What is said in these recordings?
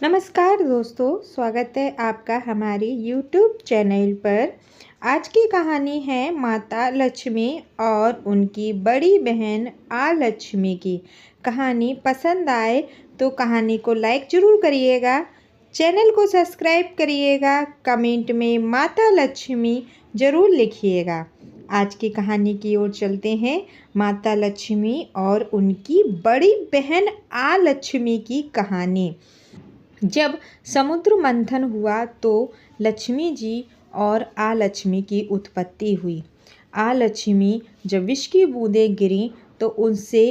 नमस्कार दोस्तों, स्वागत है आपका हमारे YouTube चैनल पर। आज की कहानी है माता लक्ष्मी और उनकी बड़ी बहन लक्ष्मी की। कहानी पसंद आए तो कहानी को लाइक ज़रूर करिएगा, चैनल को सब्सक्राइब करिएगा, कमेंट में माता लक्ष्मी ज़रूर लिखिएगा। आज की कहानी की ओर चलते हैं। माता लक्ष्मी और उनकी बड़ी बहन लक्ष्मी की कहानी। जब समुद्र मंथन हुआ तो लक्ष्मी जी और लक्ष्मी की उत्पत्ति हुई। लक्ष्मी जब विष की बूंदें गिरी तो उनसे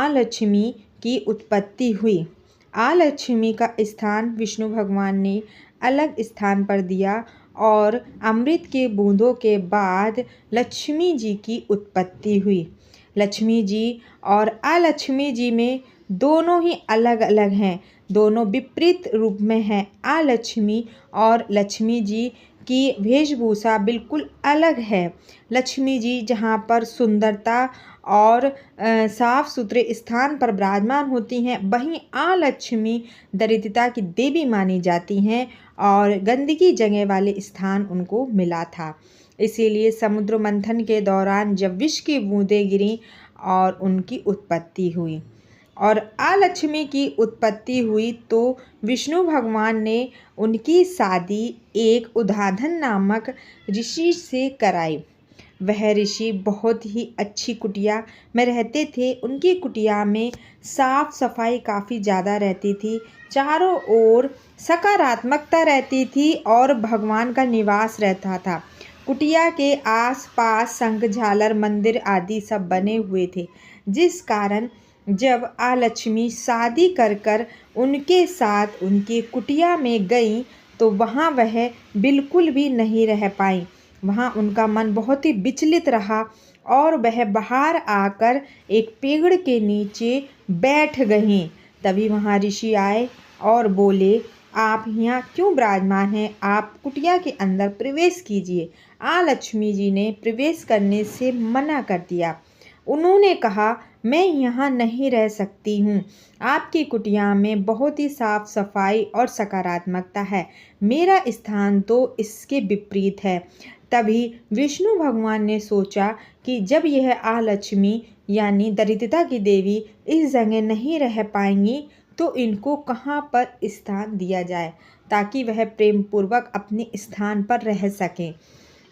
लक्ष्मी की उत्पत्ति हुई। लक्ष्मी का स्थान विष्णु भगवान ने अलग स्थान पर दिया और अमृत के बूंदों के बाद लक्ष्मी जी की उत्पत्ति हुई। लक्ष्मी जी और लक्ष्मी जी में दोनों ही अलग अलग हैं, दोनों विपरीत रूप में हैं। लक्ष्मी और लक्ष्मी जी की वेशभूषा बिल्कुल अलग है। लक्ष्मी जी जहाँ पर सुंदरता और साफ सुथरे स्थान पर विराजमान होती हैं, वहीं लक्ष्मी दरिद्रता की देवी मानी जाती हैं और गंदगी जगह वाले स्थान उनको मिला था। इसीलिए समुद्र मंथन के दौरान जब विष की बूंदें गिरी और उनकी उत्पत्ति हुई और लक्ष्मी की उत्पत्ति हुई तो विष्णु भगवान ने उनकी शादी एक उद्धाधन नामक ऋषि से कराई। वह ऋषि बहुत ही अच्छी कुटिया में रहते थे। उनकी कुटिया में साफ सफाई काफ़ी ज़्यादा रहती थी, चारों ओर सकारात्मकता रहती थी और भगवान का निवास रहता था। कुटिया के आसपास शंख झालर मंदिर आदि सब बने हुए थे, जिस कारण जब लक्ष्मी शादी कर उनके साथ उनकी कुटिया में गई तो वहाँ वह बिल्कुल भी नहीं रह पाई। वहाँ उनका मन बहुत ही विचलित रहा और वह बाहर आकर एक पेड़ के नीचे बैठ गईं। तभी वहाँ ऋषि आए और बोले, आप यहाँ क्यों विराजमान हैं? आप कुटिया के अंदर प्रवेश कीजिए। लक्ष्मी जी ने प्रवेश करने से मना कर दिया। उन्होंने कहा, मैं यहाँ नहीं रह सकती हूँ। आपकी कुटिया में बहुत ही साफ सफाई और सकारात्मकता है, मेरा स्थान तो इसके विपरीत है। तभी विष्णु भगवान ने सोचा कि जब यह लक्ष्मी यानी दरिद्रता की देवी इस जगह नहीं रह पाएंगी तो इनको कहाँ पर स्थान दिया जाए ताकि वह प्रेम पूर्वक अपने स्थान पर रह सकें।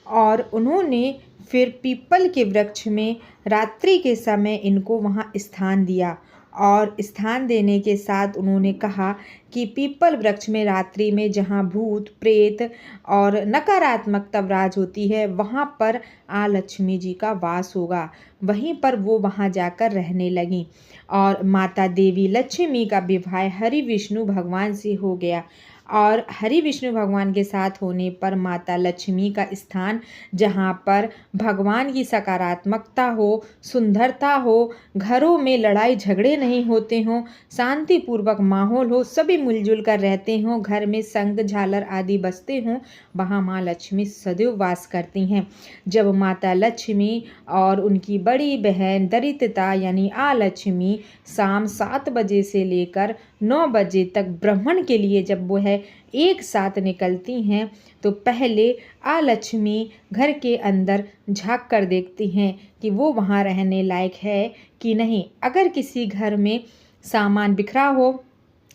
और उन्होंने फिर पीपल के वृक्ष में रात्रि के समय इनको वहाँ स्थान दिया और स्थान देने के साथ उन्होंने कहा कि पीपल वृक्ष में रात्रि में जहाँ भूत प्रेत और नकारात्मकता विराज होती है वहाँ पर लक्ष्मी जी का वास होगा। वहीं पर वो वहाँ जाकर रहने लगी और माता देवी लक्ष्मी का विवाह हरि विष्णु भगवान से हो गया। और हरि विष्णु भगवान के साथ होने पर माता लक्ष्मी का स्थान जहाँ पर भगवान की सकारात्मकता हो, सुंदरता हो, घरों में लड़ाई झगड़े नहीं होते हों, शांतिपूर्वक माहौल हो, सभी मिलजुल कर रहते हों, घर में शंख झालर आदि बजते हों, वहाँ माँ लक्ष्मी सदैव वास करती हैं। जब माता लक्ष्मी और उनकी बड़ी बहन दरिद्रता यानी लक्ष्मी शाम 7 बजे से लेकर 9 बजे तक भ्रमण के लिए जब वो है एक साथ निकलती हैं तो पहले लक्ष्मी घर के अंदर झांक कर देखती हैं कि वो वहाँ रहने लायक है कि नहीं। अगर किसी घर में सामान बिखरा हो,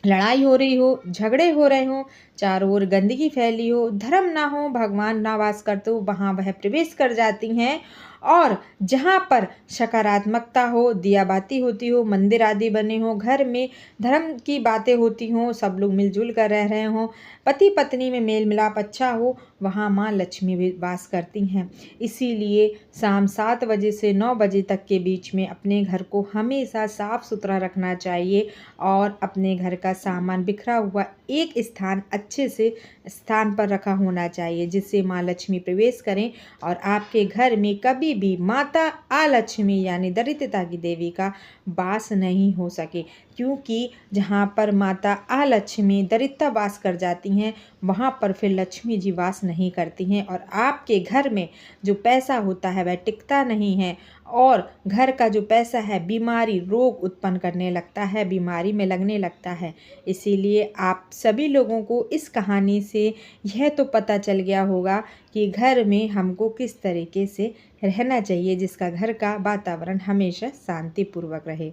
लड़ाई हो रही हो, झगड़े हो रहे हो, चारों ओर गंदगी फैली हो, धर्म ना हो, भगवान ना वास करते हो, वहाँ वह प्रवेश कर जाती हैं। और जहाँ पर सकारात्मकता हो, दिया बाती होती हो, मंदिर आदि बने हो, घर में धर्म की बातें होती हों, सब लोग मिलजुल कर रह रहे हों, पति पत्नी में मेल मिलाप अच्छा हो, वहाँ माँ लक्ष्मी भी वास करती हैं। इसीलिए शाम 7 बजे से 9 बजे तक के बीच में अपने घर को हमेशा साफ सुथरा रखना चाहिए और अपने घर का सामान बिखरा हुआ एक स्थान अच्छे से स्थान पर रखा होना चाहिए जिससे माँ लक्ष्मी प्रवेश करें और आपके घर में कभी भी माता लक्ष्मी यानी दरिद्रता की देवी का वास नहीं हो सके। क्योंकि जहाँ पर माता लक्ष्मी दरिद्रता वास कर जाती हैं वहाँ पर फिर लक्ष्मी जी वास नहीं करती हैं और आपके घर में जो पैसा होता है वह टिकता नहीं है और घर का जो पैसा है बीमारी रोग उत्पन्न करने लगता है, बीमारी में लगने लगता है। इसीलिए आप सभी लोगों को इस कहानी से यह तो पता चल गया होगा कि घर में हमको किस तरीके से रहना चाहिए जिसका घर का वातावरण हमेशा शांतिपूर्वक रहे।